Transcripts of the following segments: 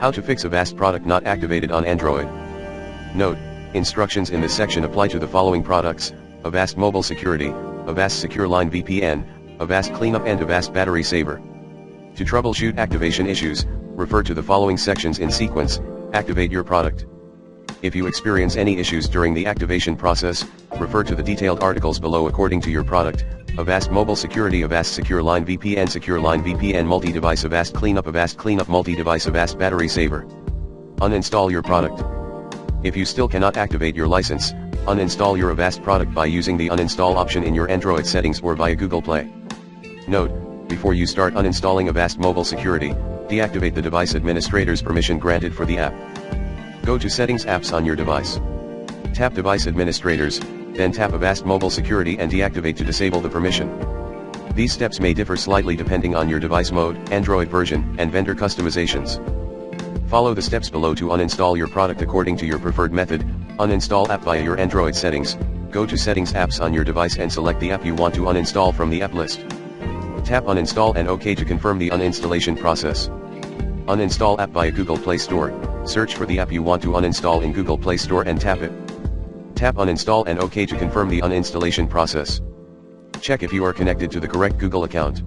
How to fix Avast product not activated on Android. Note, instructions in this section apply to the following products: Avast Mobile Security, Avast Secure Line VPN, Avast Cleanup and Avast Battery Saver. To troubleshoot activation issues, refer to the following sections in sequence. Activate your product. If you experience any issues during the activation process, refer to the detailed articles below according to your product. Avast Mobile Security, Avast Secure Line VPN Multi-Device, Avast Cleanup Multi-Device, Avast Battery Saver. Uninstall your product. If you still cannot activate your license, uninstall your Avast product by using the uninstall option in your Android settings or via Google Play. Note, before you start uninstalling Avast Mobile Security, deactivate the device administrator's permission granted for the app. Go to Settings Apps on your device. Tap Device Administrators, then tap Avast Mobile Security and deactivate to disable the permission. These steps may differ slightly depending on your device mode, Android version, and vendor customizations. Follow the steps below to uninstall your product according to your preferred method. Uninstall app via your Android settings. Go to Settings Apps on your device and select the app you want to uninstall from the app list. Tap Uninstall and OK to confirm the uninstallation process. Uninstall app via Google Play Store. Search for the app you want to uninstall in Google Play Store and tap it. Tap Uninstall and OK to confirm the uninstallation process. Check if you are connected to the correct Google account.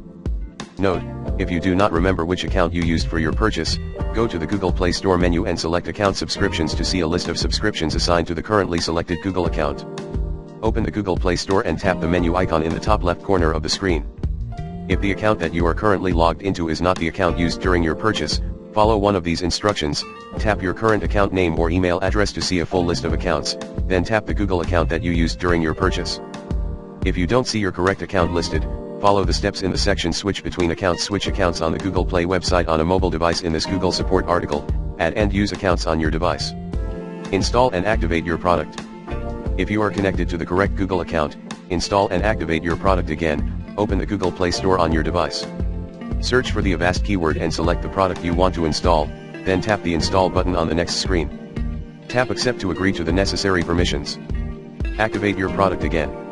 Note, if you do not remember which account you used for your purchase, go to the Google Play Store menu and select Account Subscriptions to see a list of subscriptions assigned to the currently selected Google account. Open the Google Play Store and tap the menu icon in the top left corner of the screen. If the account that you are currently logged into is not the account used during your purchase, follow one of these instructions. Tap your current account name or email address to see a full list of accounts, then tap the Google account that you used during your purchase. If you don't see your correct account listed, follow the steps in the section Switch Between Accounts. Switch accounts on the Google Play website on a mobile device. In this Google support article, add and use accounts on your device. Install and activate your product. If you are connected to the correct Google account, install and activate your product again. Open the Google Play Store on your device. Search for the Avast keyword and select the product you want to install, then tap the Install button on the next screen. Tap Accept to agree to the necessary permissions. Activate your product again.